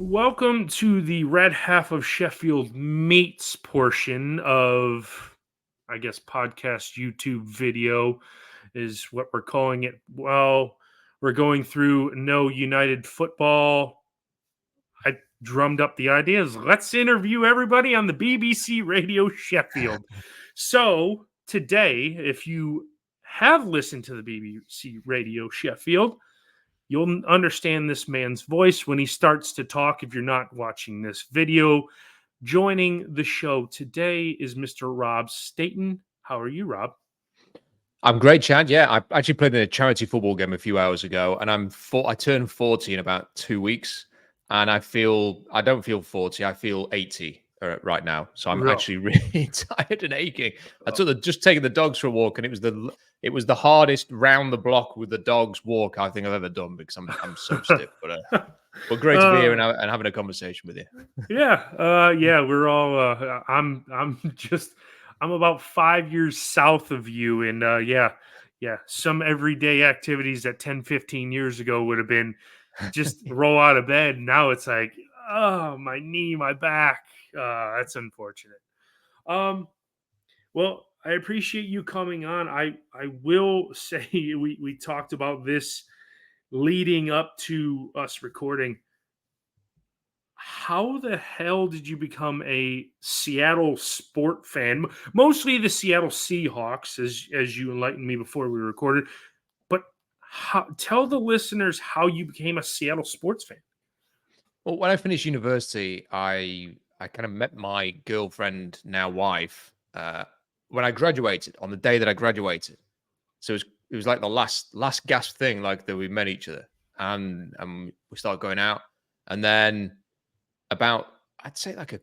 Welcome to the Red Half of Sheffield Meets portion of, I guess, podcast YouTube video is what we're calling it. Well, we're going through No United Football. I drummed up the ideas. Let's interview everybody on the BBC Radio Sheffield. So today, if you have listened to the BBC Radio Sheffield, you'll understand this man's voice when he starts to talk if you're not watching this video. Joining the show today is Mr. Rob Staton. How are you, Rob? I'm great, Chad. Yeah, I actually played in a charity football game a few hours ago, and I turned 40 in about 2 weeks, and I don't feel 40. I feel 80 right now. So I'm actually really tired and aching. Just taking the dogs for a walk, and it was the hardest round the block with the dogs walk I think I've ever done because I'm so stiff. But great to be here and having a conversation with you. Yeah. We're all. I'm about 5 years south of you, and some everyday activities that 10, 15 years ago would have been just roll out of bed. Now it's like, oh, my knee, my back. That's unfortunate. Well, I appreciate you coming on. I will say we talked about this leading up to us recording. How the hell did you become a Seattle sport fan? Mostly the Seattle Seahawks, as you enlightened me before we recorded. But tell the listeners how you became a Seattle sports fan. Well, when I finished university, I kind of met my girlfriend, now wife, when I graduated, on the day that I graduated. So it was like the last gasp thing, like that we met each other, and we started going out, and then about, I'd say like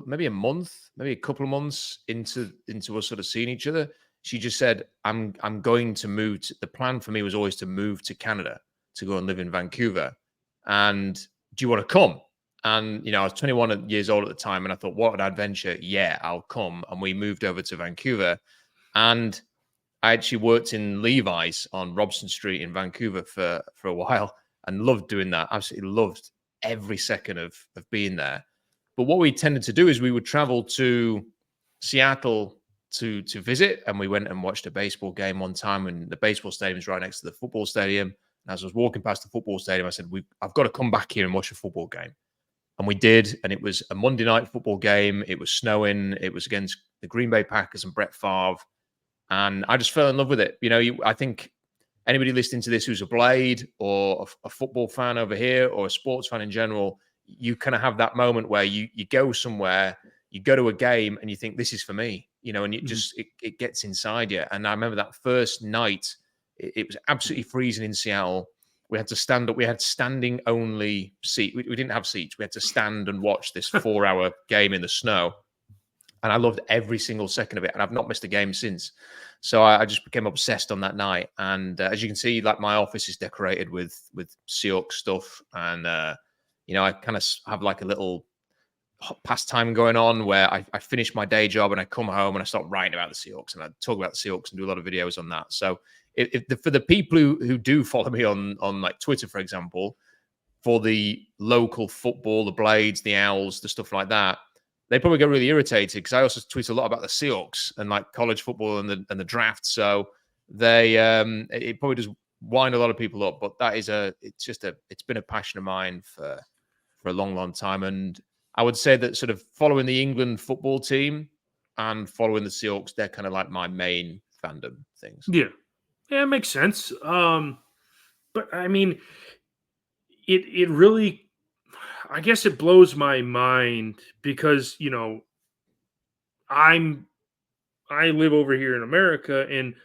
maybe a couple of months into us sort of seeing each other, she just said, I'm going to move the plan for me was always to move to Canada to go and live in Vancouver. And do you want to come? And, I was 21 years old at the time, and I thought, what an adventure. Yeah, I'll come. And we moved over to Vancouver, and I actually worked in Levi's on Robson Street in Vancouver for a while and loved doing that. Absolutely loved every second of being there. But what we tended to do is we would travel to Seattle to visit, and we went and watched a baseball game one time, and the baseball stadium is right next to the football stadium. And as I was walking past the football stadium, I said, I've got to come back here and watch a football game. And we did, and it was a Monday night football game. It was snowing. It was against the Green Bay Packers and Brett Favre. And I just fell in love with it. I think anybody listening to this who's a Blade or a football fan over here or a sports fan in general, you kind of have that moment where you go somewhere, you go to a game and you think, this is for me, and it gets inside you. And I remember that first night, it was absolutely freezing in Seattle. We had to stand up. We had standing only seat. We didn't have seats. We had to stand and watch this 4-hour game in the snow. And I loved every single second of it. And I've not missed a game since. So I just became obsessed on that night. And as you can see, like, my office is decorated with Seahawks stuff. And, I kind of have like a little pastime going on where I finish my day job and I come home and I start writing about the Seahawks and I talk about the Seahawks and do a lot of videos on that. So for the people who do follow me on like Twitter, for example, for the local football, the Blades, the Owls, the stuff like that, they probably get really irritated because I also tweet a lot about the Seahawks and like college football and the draft. So it probably does wind a lot of people up. But it's been a passion of mine for a long, long time. And I would say that sort of following the England football team and following the Seahawks, they're kind of like my main fandom things. Yeah, it makes sense. But I mean, it really, I guess it blows my mind because, I live over here in America and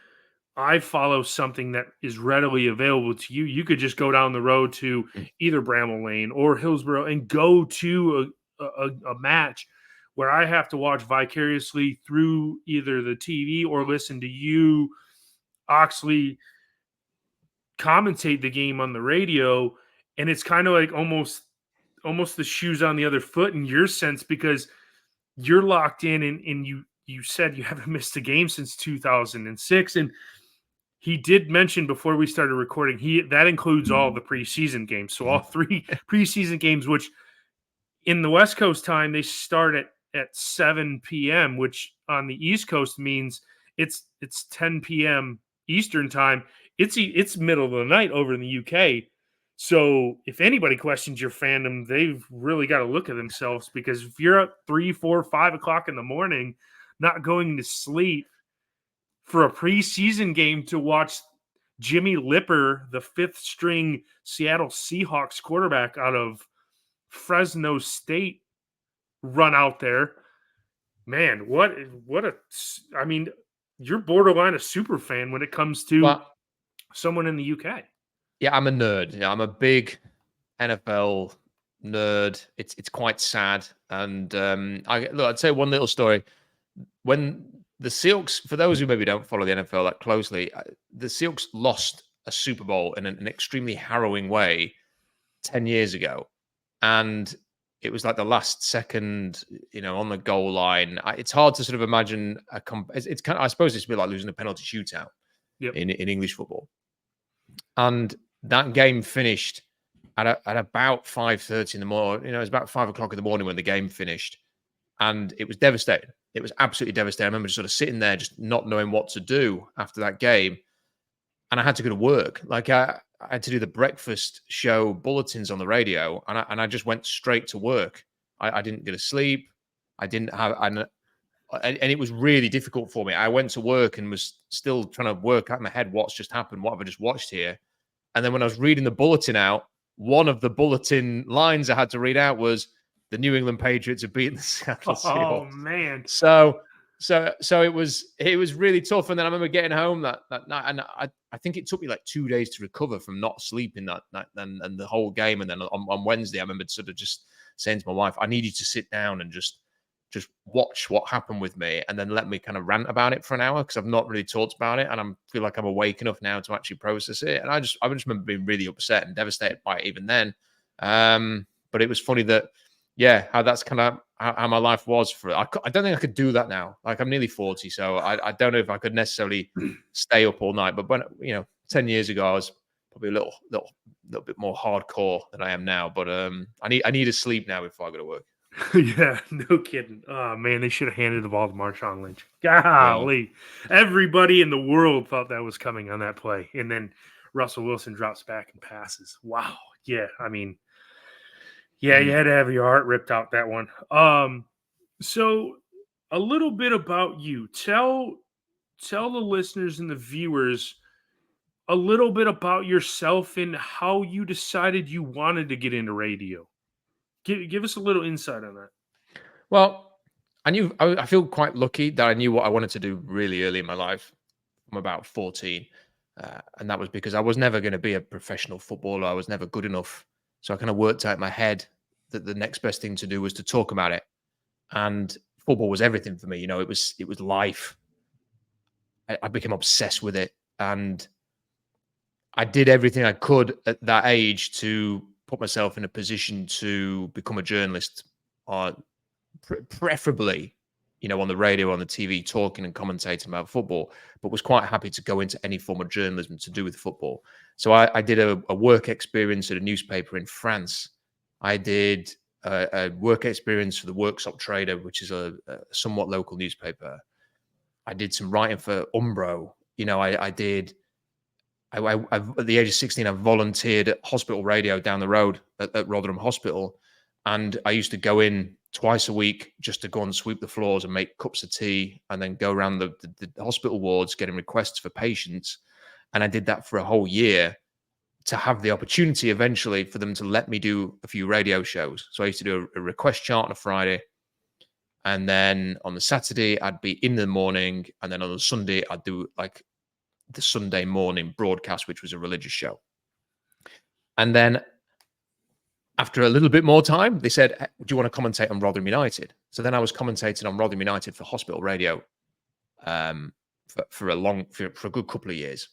I follow something that is readily available to you. You could just go down the road to either Bramall Lane or Hillsborough and go to a match where I have to watch vicariously through either the TV or listen to you, Oxley, commentate the game on the radio. And it's kind of like almost the shoes on the other foot in your sense, because you're locked in and you said you haven't missed a game since 2006. And he did mention before we started recording, that includes all the preseason games. So all 3 preseason games, which in the West Coast time, they start at 7 p.m., which on the East Coast means it's 10 p.m. Eastern time. It's middle of the night over in the UK. So if anybody questions your fandom, they've really got to look at themselves, because if you're up 3, 4, 5 o'clock in the morning, not going to sleep for a preseason game to watch Jimmy Lipper, the fifth string Seattle Seahawks quarterback out of Fresno State, run out there, man, I mean, you're borderline a super fan when it comes to Well, someone in the UK. yeah, I'm a nerd. Yeah, I'm a big NFL nerd. It's quite sad. And I'd say one little story. When the Seahawks, for those who maybe don't follow the NFL that closely, the Seahawks lost a Super Bowl in an extremely harrowing way 10 years ago. And it was like the last second, on the goal line. It's hard to sort of imagine it's kind of, I suppose it's a bit like losing a penalty shootout Yep. in English football. And that game finished at about 5:30 in the morning. It was about 5 o'clock in the morning when the game finished, and it was devastating. It was absolutely devastating. I remember just sort of sitting there, just not knowing what to do after that game, and I had to go to work. Like I had to do the breakfast show bulletins on the radio, and I just went straight to work. I didn't go to sleep. I didn't have, and it was really difficult for me. I went to work and was still trying to work out in my head what's just happened, what have I just watched here. And then when I was reading the bulletin out, one of the bulletin lines I had to read out was the New England Patriots have beaten the Seattle Seahawks. Oh man. So it was really tough. And then I remember getting home that night, and I think it took me like 2 days to recover from not sleeping that night and the whole game. And then on Wednesday, I remember sort of just saying to my wife, I need you to sit down and just watch what happened with me, and then let me kind of rant about it for an hour, because I've not really talked about it, and I feel like I'm awake enough now to actually process it. And I just remember being really upset and devastated by it even then. But it was funny that, yeah, how that's kind of how my life was for. I don't think I could do that now. Like, I'm nearly 40, so I don't know if I could necessarily stay up all night. But when 10 years ago, I was probably a little bit more hardcore than I am now. But I need to sleep now before I go to work. Yeah, no kidding. Oh man, they should have handed the ball to Marshawn Lynch. Yeah. Golly, everybody in the world thought that was coming on that play, and then Russell Wilson drops back and passes. Wow. Yeah, I mean, yeah, you had to have your heart ripped out that one. So a little bit about you. Tell the listeners and the viewers a little bit about yourself and how you decided you wanted to get into radio. Give us a little insight on that. Well, I feel quite lucky that I knew what I wanted to do really early in my life. I'm about 14. And that was because I was never going to be a professional footballer. I was never good enough. So I kind of worked out in my head that the next best thing to do was to talk about it. And football was everything for me. It was life. I became obsessed with it. And I did everything I could at that age to put myself in a position to become a journalist, or preferably, on the radio, on the TV, talking and commentating about football, but was quite happy to go into any form of journalism to do with football. So I did a work experience at a newspaper in France. I did a work experience for the Worksop Trader, which is a somewhat local newspaper. I did some writing for Umbro. At the age of 16, I volunteered at hospital radio down the road at Rotherham Hospital. And I used to go in twice a week just to go and sweep the floors and make cups of tea, and then go around the hospital wards getting requests for patients. And I did that for a whole year to have the opportunity eventually for them to let me do a few radio shows. So I used to do a request chart on a Friday. And then on the Saturday, I'd be in the morning. And then on the Sunday, I'd do like the Sunday morning broadcast, which was a religious show. And then after a little bit more time, they said, do you want to commentate on Rotherham United? So then I was commentating on Rotherham United for hospital radio for a good couple of years.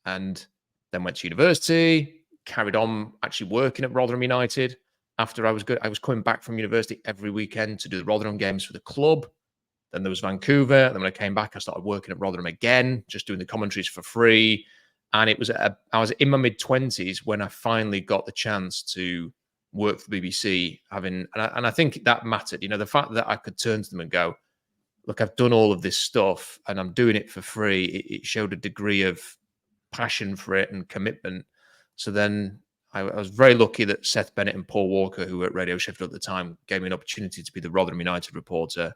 And then went to university, carried on actually working at Rotherham United. After I was coming back from university every weekend to do the Rotherham games for the club. Then there was Vancouver. And then when I came back, I started working at Rotherham again, just doing the commentaries for free. And I was in my mid-20s when I finally got the chance to work for the BBC, and I think that mattered. You know, the fact that I could turn to them and go, look, I've done all of this stuff and I'm doing it for free. It showed a degree of passion for it and commitment. So then I was very lucky that Seth Bennett and Paul Walker, who were at Radio Sheffield at the time, gave me an opportunity to be the Rotherham United reporter.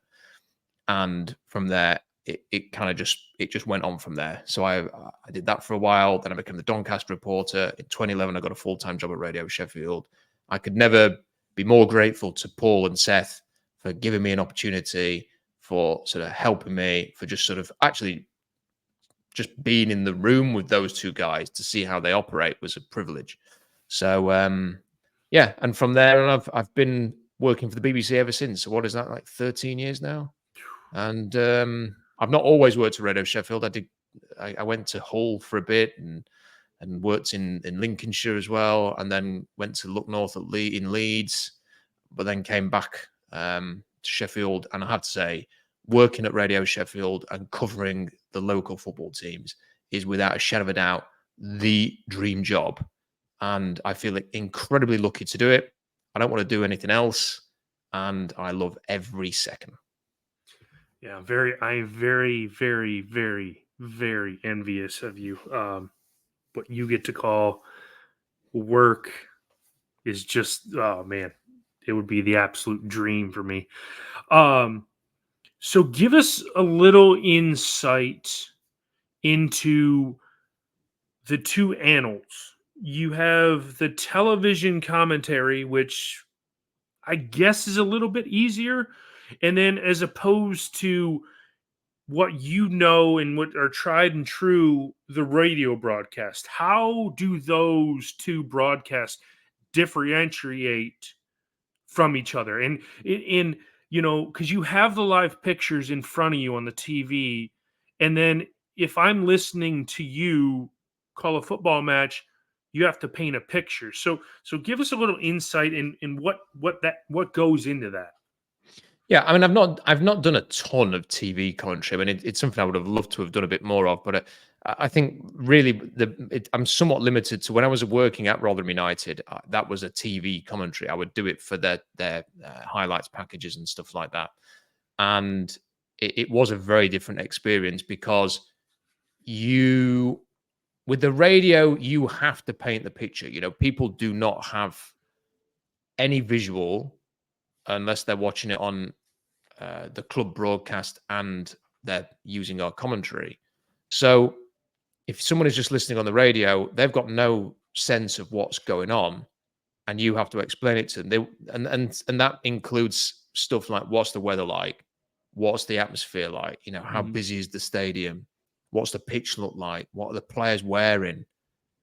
And from there, it kind of just went on from there. So I did that for a while. Then I became the Doncaster reporter. In 2011, I got a full-time job at Radio Sheffield. I could never be more grateful to Paul and Seth for giving me an opportunity, for sort of helping me, for just sort of actually just being in the room with those two guys to see how they operate was a privilege. So yeah, and from there, I've been working for the BBC ever since. So what is that, like 13 years now? And I've not always worked at Radio Sheffield. I went to Hull for a bit and worked in Lincolnshire as well, and then went to Look North in Leeds, but then came back to Sheffield. And I have to say, working at Radio Sheffield and covering the local football teams is without a shadow of a doubt the dream job. And I feel incredibly lucky to do it. I don't want to do anything else, and I love every second. Yeah, I'm very, very, very, very envious of you. What you get to call work is just, oh man, it would be the absolute dream for me. So give us a little insight into the two annals. You have the television commentary, which I guess is a little bit easier. And then as opposed to what you know and what are tried and true, the radio broadcast, how do those two broadcasts differentiate from each other? And in you know, because you have the live pictures in front of you on the TV, and then if I'm listening to you call a football match, you have to paint a picture. So give us a little insight in what goes into that. Yeah, I mean, I've not done a ton of TV commentary. I mean, it's something I would have loved to have done a bit more of, but I think really I'm somewhat limited to when I was working at Rotherham United. That was a TV commentary. I would do it for their highlights packages and stuff like that, and it was a very different experience because with the radio, you have to paint the picture. You know, people do not have any visual unless they're watching it on the club broadcast and they're using our commentary. So if someone is just listening on the radio, they've got no sense of what's going on, and you have to explain it to them. And that includes stuff like, what's the weather like? What's the atmosphere like? You know, how busy is the stadium? What's the pitch look like? What are the players wearing?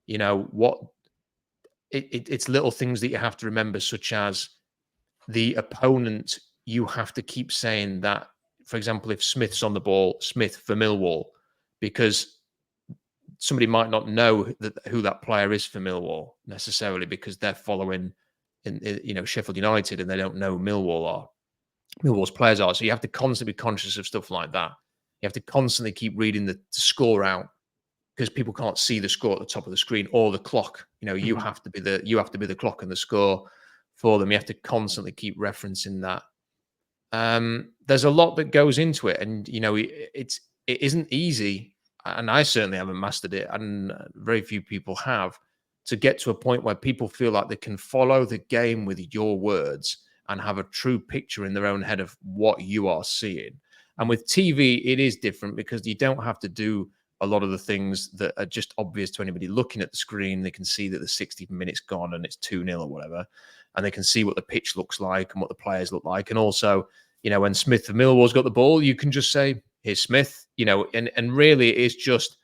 You know, it's little things that you have to remember, such as the opponent. You have to keep saying that, for example, if Smith's on the ball, Smith for Millwall, because somebody might not know who that player is for Millwall necessarily, because they're following Sheffield United and they don't know Millwall's players are. So you have to constantly be conscious of stuff like that. You have to constantly keep reading the score out, because people can't see the score at the top of the screen, or the clock. You know, you have to be the clock and the score for them. You have to constantly keep referencing that. There's a lot that goes into it, and you know, it isn't easy, and I certainly haven't mastered it, and very few people have, to get to a point where people feel like they can follow the game with your words and have a true picture in their own head of what you are seeing. And with TV, it is different, because you don't have to do a lot of the things that are just obvious to anybody looking at the screen. They can see that the 60 minutes gone and it's 2-0 or whatever, and they can see what the pitch looks like and what the players look like. And also, you know, when Smith of Millwall's got the ball, you can just say, here's Smith, you know, and really it's just,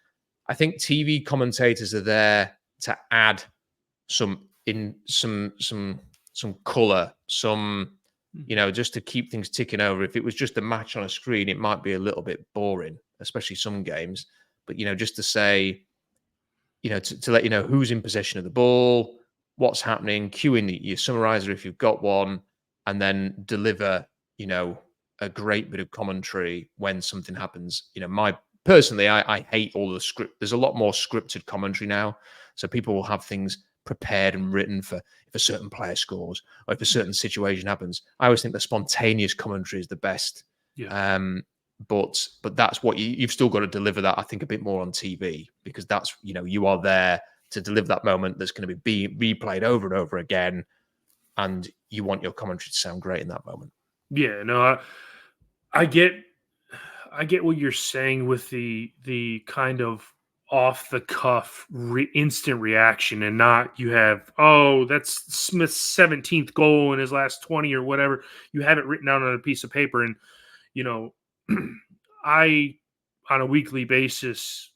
I think TV commentators are there to add some color, you know, just to keep things ticking over. If it was just a match on a screen, it might be a little bit boring, especially some games. But, you know, just to say, you know, to let you know who's in possession of the ball, what's happening, cue in your summarizer if you've got one, and then deliver, you know, a great bit of commentary when something happens. You know, personally, I hate all the script. There's a lot more scripted commentary now. So people will have things prepared and written for if a certain player scores or if a certain situation happens. I always think the spontaneous commentary is the best. Yeah. But that's what you've still got to deliver that, I think, a bit more on TV, because that's, you are there to deliver that moment that's going to be replayed over and over again, and you want your commentary to sound great in that moment. Yeah, no, I get what you're saying with the kind of off the cuff instant reaction, and not you have, oh, that's Smith's 17th goal in his last 20 or whatever. You have it written down on a piece of paper, and you know, I on a weekly basis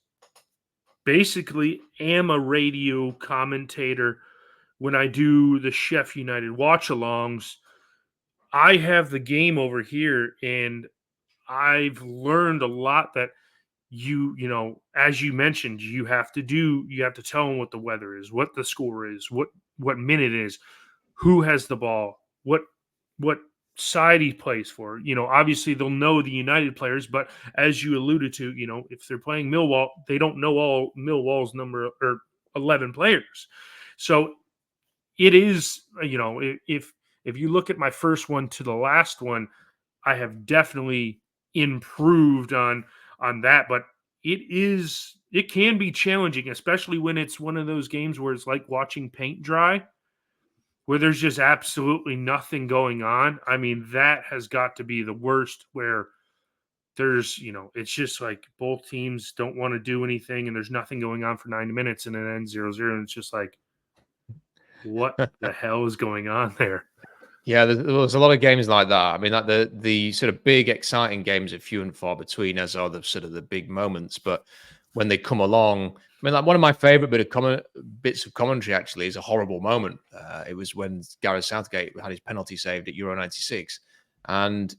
basically am a radio commentator when I do the Chef United watch alongs. I have the game over here, and I've learned a lot that as you mentioned, you have to tell them what the weather is, what the score is, what minute it is, who has the ball, what side he plays for. Obviously they'll know the United players, but as you alluded to, if they're playing Millwall, they don't know all Millwall's number or 11 players. So it is, if you look at my first one to the last one, I have definitely improved on that, but it can be challenging, especially when it's one of those games where it's like watching paint dry, where there's just absolutely nothing going on. I mean, that has got to be the worst, where there's, it's just like both teams don't want to do anything and there's nothing going on for 90 minutes and it ends 0-0. And it's just like, what the hell is going on there? Yeah, there's a lot of games like that. I mean, like the sort of big, exciting games are few and far between, as are the sort of the big moments. But when they come along, I mean, like one of my favorite bits of commentary actually is a horrible moment. It was when Gareth Southgate had his penalty saved at Euro '96, and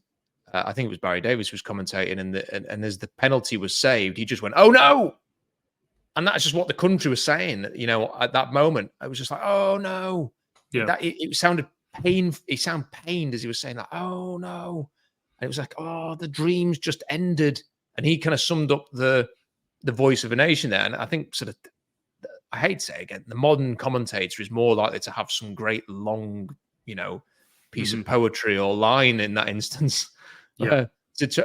I think it was Barry Davies was commentating, and as the penalty was saved, he just went, "Oh no!" And that's just what the country was saying. At that moment, I was just like, "Oh no!" Yeah. It sounded pain. He sounded pained as he was saying that. Oh no! And it was like, oh, the dreams just ended. And he kind of summed up the voice of a nation there. And I think sort of, I hate to say it again, the modern commentator is more likely to have some great long, piece of poetry or line in that instance. Yeah.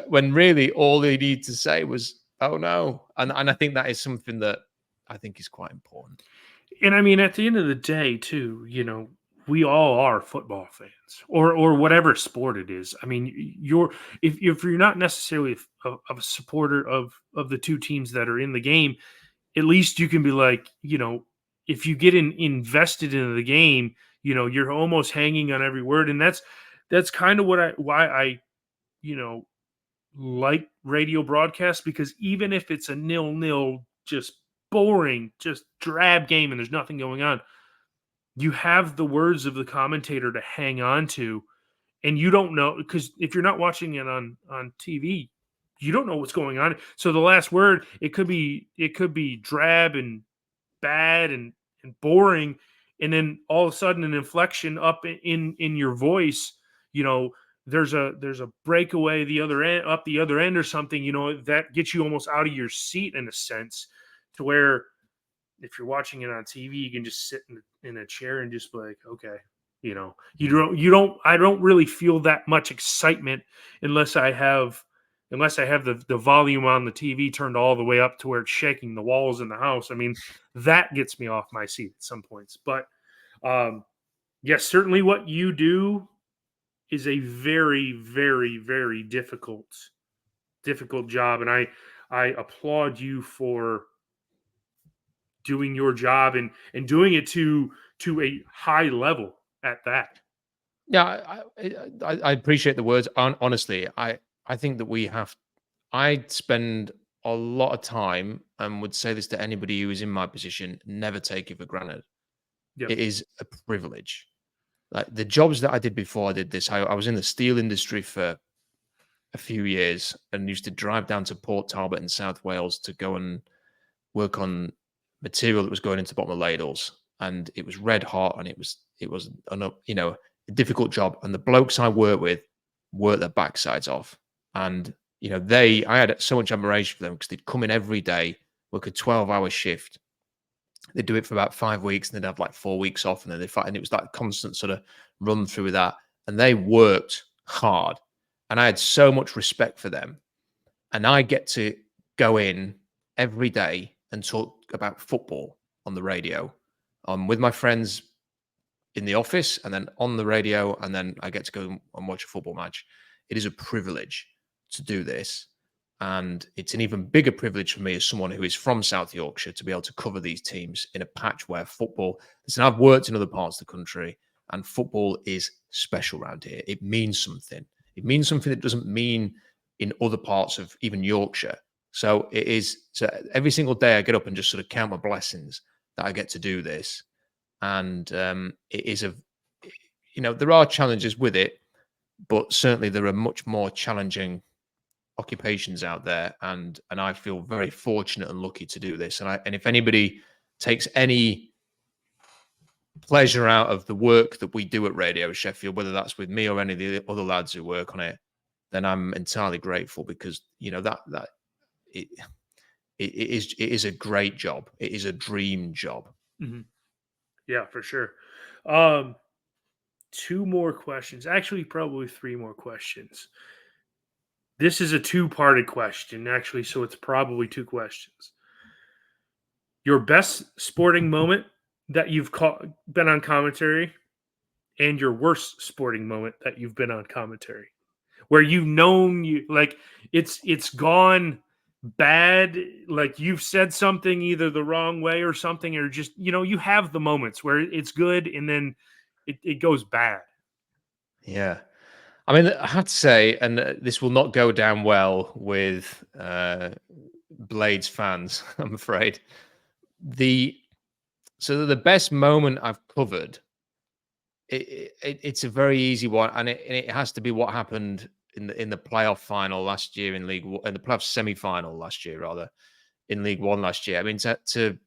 When really all they need to say was, oh no. And I think that is something that I think is quite important. And I mean, at the end of the day, too, we all are football fans, or whatever sport it is. I mean, if you're not necessarily a supporter of the two teams that are in the game, at least you can be like, if you get invested into the game, you're almost hanging on every word, and that's kind of why I like radio broadcasts, because even if it's a 0-0, just boring, just drab game and there's nothing going on, you have the words of the commentator to hang on to, and you don't know, because if you're not watching it on TV, you don't know what's going on. So the last word, it could be drab and bad and boring, and then all of a sudden an inflection up in your voice, you know there's a breakaway the other end, up the other end or something, that gets you almost out of your seat in a sense, to where if you're watching it on TV, you can just sit in a chair and just be like, okay, I don't really feel that much excitement unless I have the volume on the TV turned all the way up to where it's shaking the walls in the house. I mean, that gets me off my seat at some points. But yes, certainly what you do is a very, very, very difficult job, and I applaud you for doing your job and doing it to a high level at that. Yeah, I appreciate the words. Honestly, I think that I spend a lot of time, and would say this to anybody who is in my position, never take it for granted. Yeah. It is a privilege. Like the jobs that I did before I did this, I was in the steel industry for a few years and used to drive down to Port Talbot in South Wales to go and work on material that was going into bottom of ladles, and it was red hot, and it was a difficult job. And the blokes I worked with worked their backsides off, and I had so much admiration for them because they'd come in every day, work a 12-hour shift, They'd do it for about 5 weeks, and they'd have like 4 weeks off, and then they'd fight. And it was like constant sort of run through with that. And they worked hard. And I had so much respect for them. And I get to go in every day and talk about football on the radio. With my friends in the office and then on the radio, and then I get to go and watch a football match. It is a privilege to do this. And it's an even bigger privilege for me as someone who is from South Yorkshire to be able to cover these teams in a patch where football, listen, I've worked in other parts of the country, and football is special around here. It means something. It means something that doesn't mean in other parts of even Yorkshire. So it is, so every single day I get up and just sort of count my blessings that I get to do this. And it is there are challenges with it, but certainly there are much more challenging occupations out there, and I feel very fortunate and lucky to do this. And if anybody takes any pleasure out of the work that we do at Radio Sheffield, whether that's with me or any of the other lads who work on it, then I'm entirely grateful, because it is a great job. It is a dream job. Mm-hmm. Yeah, for sure. 2 more questions. Actually, probably 3 more questions. This is a 2-parted question, actually, so it's probably 2 questions. Your best sporting moment that you've been on commentary, and your worst sporting moment that you've been on commentary, where you've known it's gone bad, like you've said something either the wrong way or something, or just you have the moments where it's good and then it goes bad. Yeah. I mean, I have to say, and this will not go down well with Blades fans, I'm afraid. So the best moment I've covered, it's a very easy one, and it has to be what happened in the playoff final last year in the playoff semi-final last year, rather, in League One last year. I mean, to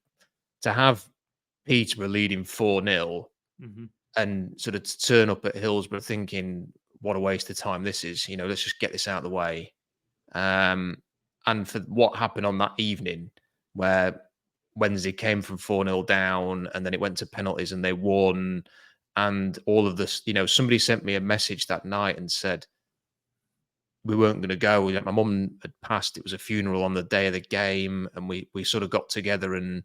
have Peterborough leading 4-0 Mm-hmm. and sort of to turn up at Hillsborough thinking, what a waste of time this is. Let's just get this out of the way. And for what happened on that evening, where Wednesday came from 4-0 down, and then it went to penalties and they won. And all of this, somebody sent me a message that night and said, we weren't going to go. My mum had passed. It was a funeral on the day of the game. And we sort of got together and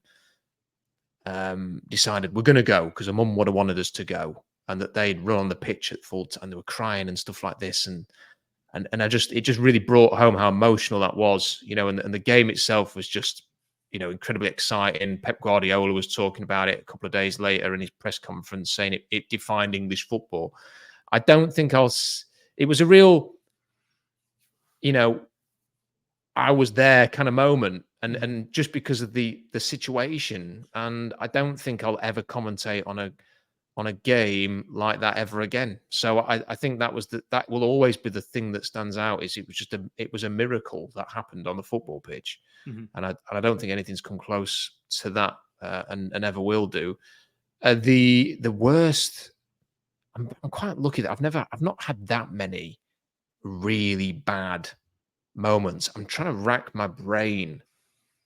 decided we're going to go, because her mum would have wanted us to go, and that they'd run on the pitch at full time, and they were crying and stuff like this. And it just really brought home how emotional that was, and the game itself was just, incredibly exciting. Pep Guardiola was talking about it a couple of days later in his press conference, saying it defined English football. I don't think it was a real, I was there kind of moment, and just because of the situation, and I don't think I'll ever commentate on a game like that ever again. So I think that will always be the thing that stands out. Is it was a miracle that happened on the football pitch, Mm-hmm. and I don't think anything's come close to that, and ever will do. The worst, I'm quite lucky that I've not had that many really bad moments. I'm trying to rack my brain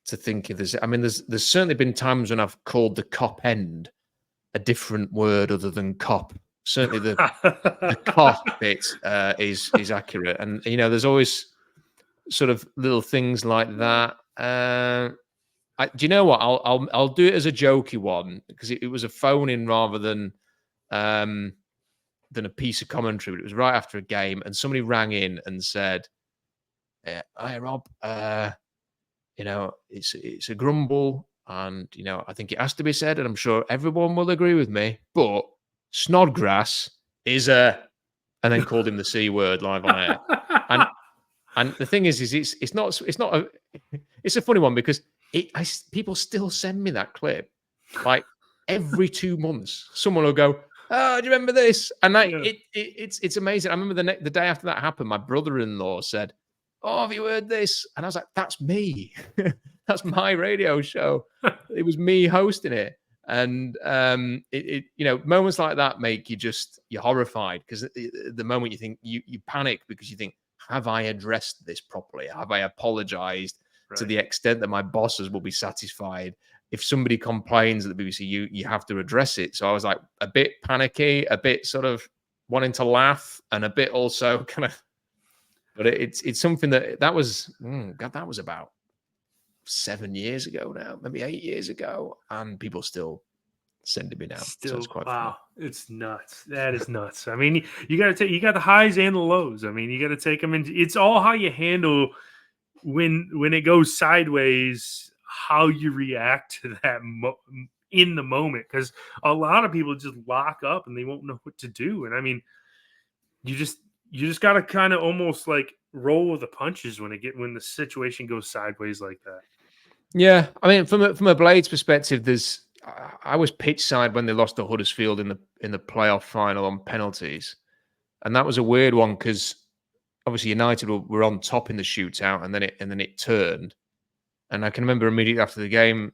to think if there's. I mean, there's certainly been times when I've called the cop end a different word other than cop. Certainly the cop bit is accurate, and there's always sort of little things like that. Do you know what? I'll do it as a jokey one, because it was a phone in rather than a piece of commentary. But it was right after a game, and somebody rang in and said, "Hi Rob, it's a grumble. And, I think it has to be said, and I'm sure everyone will agree with me, but Snodgrass is a," and then called him the C word live on air. And the thing is it's not it's a funny one, because people still send me that clip. Like every 2 months, someone will go, "Oh, do you remember this?" And it's amazing. I remember the day after that happened, my brother-in-law said, "Oh, have you heard this?" And I was like, "That's me." That's my radio show. It was me hosting it. And moments like that make you're horrified, because the moment you think you panic, because you think, have I addressed this properly? Have I apologized to the extent that my bosses will be satisfied? if somebody complains at the BBC, you have to address it. So I was like a bit panicky, a bit sort of wanting to laugh, and a bit also kind of. But it's something that was God, that was about 7 years ago now, maybe 8 years ago, and people still sending me now. So it's Still, quite funny. wow, it's nuts. That is nuts. I mean, you got to take, you got the highs and the lows. I mean, you got to take them into. It's all how you handle when it goes sideways, how you react to that in the moment. Because a lot of people just lock up and they won't know what to do. And I mean, you just got to kind of almost like roll with the punches when the situation goes sideways like that. Yeah, I mean, from a Blades perspective, I was pitch side when they lost to Huddersfield in the playoff final on penalties, and that was a weird one because obviously United were on top in the shootout, and then it turned. And I can remember immediately after the game,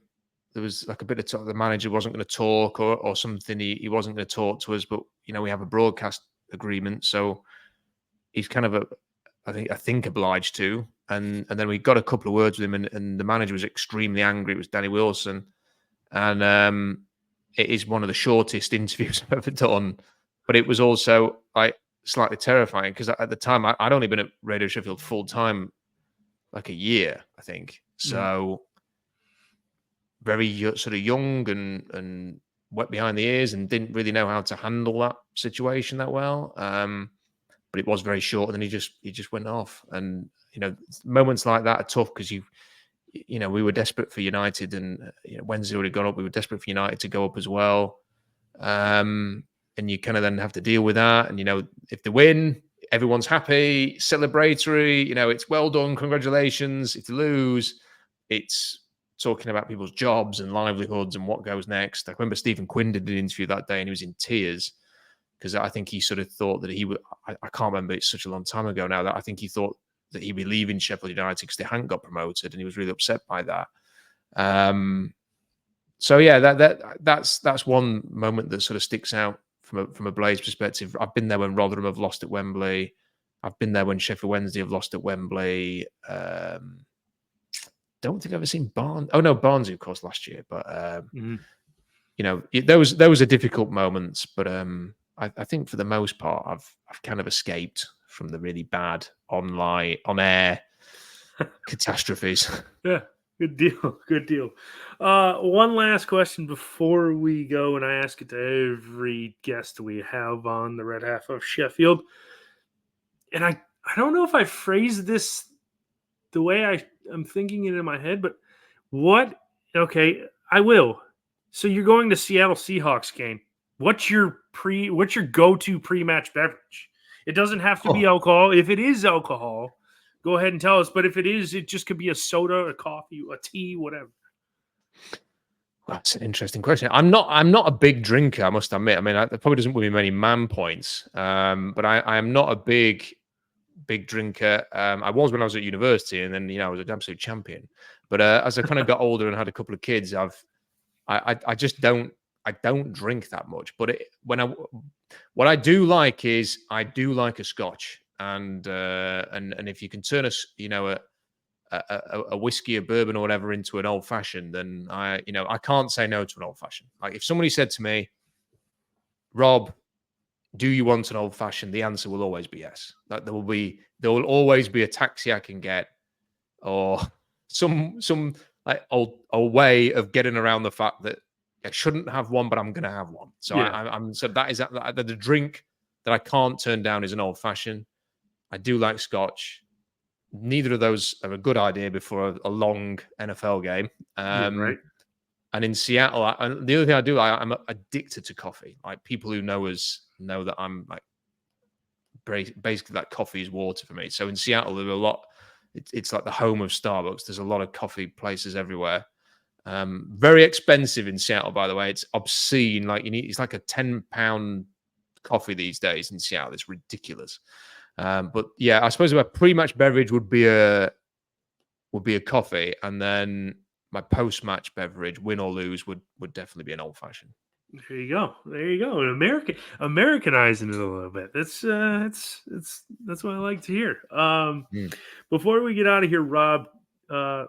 there was like a bit of talk. The manager wasn't going to talk or something. He wasn't going to talk to us, but we have a broadcast agreement, so he's kind of I think obliged to. And then we got a couple of words with him, and the manager was extremely angry. It was Danny Wilson, and it is one of the shortest interviews I've ever done. But it was also like slightly terrifying because at the time I'd only been at Radio Sheffield full time like a year, I think. So very sort of young and wet behind the ears, and didn't really know how to handle that situation that well. But it was very short, and then he just went off. And moments like that are tough because we were desperate for United, and Wednesday already gone up. We were desperate for United to go up as well, and you kind of then have to deal with that. And if they win, everyone's happy, celebratory. It's well done, congratulations. If they lose, it's talking about people's jobs and livelihoods and what goes next. I remember Stephen Quinn did an interview that day, and he was in tears because I think he sort of thought that he would. I can't remember, it's such a long time ago now, that I think he thought that he'd be leaving Sheffield United because they hadn't got promoted, and he was really upset by that. So yeah, that's one moment that sort of sticks out from a Blades perspective. I've been there when Rotherham have lost at Wembley. I've been there when Sheffield Wednesday have lost at Wembley. Don't think I've ever seen Barnes. Oh no, Barnes of course last year, but there was a difficult moments, but I think for the most part I've kind of escaped from the really bad on air catastrophes. Yeah, good deal. Good deal. One last question before we go, and I ask it to every guest we have on the Red Half of Sheffield. And I don't know if I phrased this the way I'm thinking it in my head, but what? Okay, I will. So you're going to Seattle Seahawks game. What's your go-to pre-match beverage? It doesn't have to be alcohol. If it is alcohol, go ahead and tell us. But if it is, it just could be a soda, a coffee, a tea, whatever. That's an interesting question. I'm not a big drinker, I must admit. I mean, it probably doesn't win me many man points, but I am not a big drinker. I was when I was at university, and then I was an absolute champion. But as I kind of got older and had a couple of kids, I just don't drink that much. But what I do like is I do like a Scotch, and if you can turn a whiskey, a bourbon, or whatever into an old fashioned, then I can't say no to an old fashioned. Like if somebody said to me, Rob, do you want an old fashioned? The answer will always be yes. That there will always be a taxi I can get, or some like old way of getting around the fact that I shouldn't have one, but I'm going to have one. So yeah. I'm so that is the drink that I can't turn down is an old fashioned. I do like Scotch. Neither of those are a good idea before a long NFL game. Right. And in Seattle, the other thing I do, I'm addicted to coffee. Like people who know us know that I'm like basically that coffee is water for me. So in Seattle, there are a lot. It's like the home of Starbucks. There's a lot of coffee places everywhere. Very expensive in Seattle, by the way. It's obscene. Like it's like a £10 coffee these days in Seattle. It's ridiculous. But yeah, I suppose my pre-match beverage would be a coffee, and then my post-match beverage, win or lose, would definitely be an old-fashioned. There you go. There you go. Americanizing it a little bit. That's what I like to hear. Before we get out of here, Rob,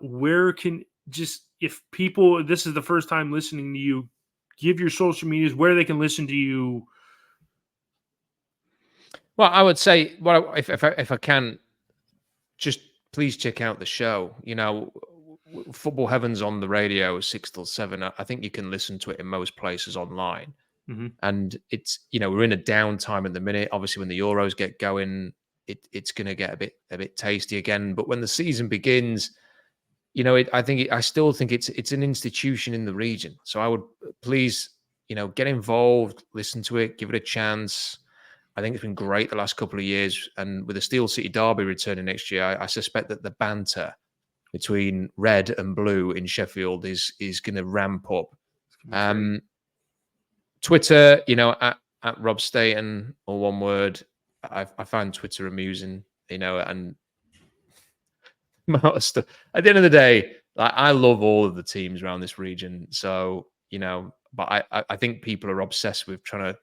where can just if people, this is the first time listening to you, give your social medias where they can listen to you. Well, I would say, if I can, just please check out the show. Football Heavens on the radio 6 till 7. I think you can listen to it in most places online. Mm-hmm. And it's, we're in a downtime at the minute. Obviously, when the Euros get going, it's going to get a bit tasty again. But when the season begins, I still think it's an institution in the region. So I would please, get involved, listen to it, give it a chance. I think it's been great the last couple of years, and with the Steel City Derby returning next year, I suspect that the banter between red and blue in Sheffield is going to ramp up. Twitter, at Rob Staton, or one word. I find Twitter amusing, and at the end of the day, I love all of the teams around this region. So, but I think people are obsessed with trying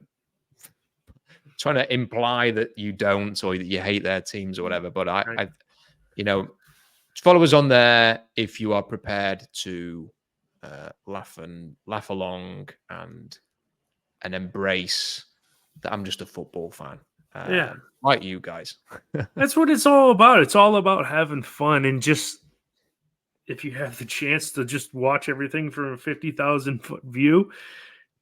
to imply that you don't, or that you hate their teams or whatever. But I follow us on there if you are prepared to laugh along and embrace that I'm just a football fan. Like you guys. That's what it's all about. It's all about having fun, and just if you have the chance to just watch everything from a 50,000 foot view,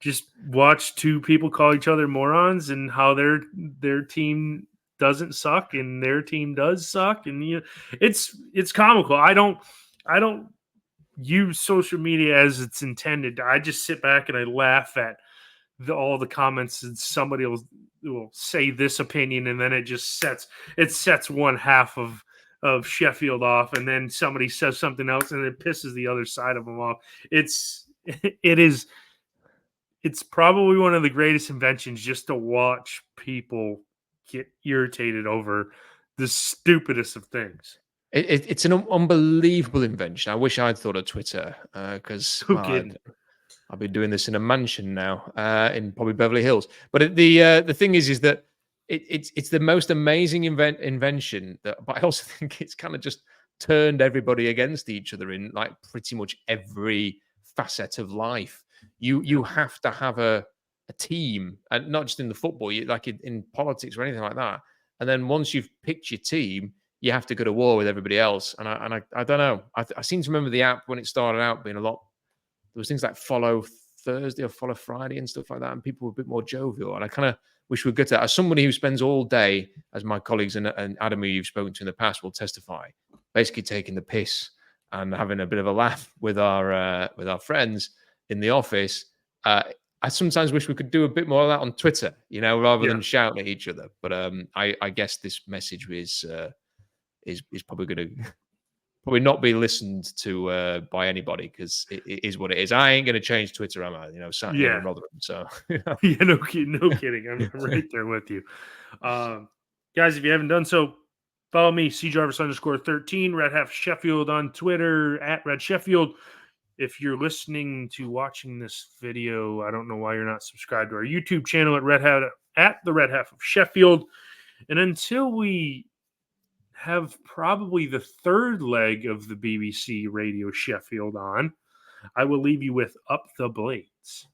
just watch two people call each other morons and how their team doesn't suck and their team does suck, and it's comical. I don't use social media as it's intended. I just sit back and I laugh at all the comments, and somebody will say this opinion, and then it just sets one half of Sheffield off, and then somebody says something else, and it pisses the other side of them off. It's probably one of the greatest inventions, just to watch people get irritated over the stupidest of things. It's an unbelievable invention. I wish I'd thought of Twitter, because I'll be doing this in a mansion now, in probably Beverly Hills. But the thing is that it's the most amazing invention. But I also think it's kind of just turned everybody against each other in like pretty much every facet of life. You have to have a team, and not just in the football, like in politics or anything like that. And then once you've picked your team, you have to go to war with everybody else. And I don't know. I seem to remember the app when it started out being a lot. There was things like Follow Thursday or Follow Friday and stuff like that, and people were a bit more jovial. And I kind of wish we were good at that. As somebody who spends all day, as my colleagues and Adam, who you've spoken to in the past, will testify, basically taking the piss and having a bit of a laugh with our friends in the office. I sometimes wish we could do a bit more of that on Twitter, rather than shouting at each other. But I guess this message is probably going to probably not be listened to by anybody, because it is what it is. I ain't going to change Twitter, am I? Sat here in Rotherham. So yeah, no kidding. I'm right there with you, guys. If you haven't done so, follow me, @Jarvis_13, Red Half Sheffield on Twitter, @Red Sheffield. If you're listening to watching this video, I don't know why you're not subscribed to our YouTube channel at the Red Half of Sheffield. And until we have probably the third leg of the BBC Radio Sheffield on, I will leave you with Up the Blades.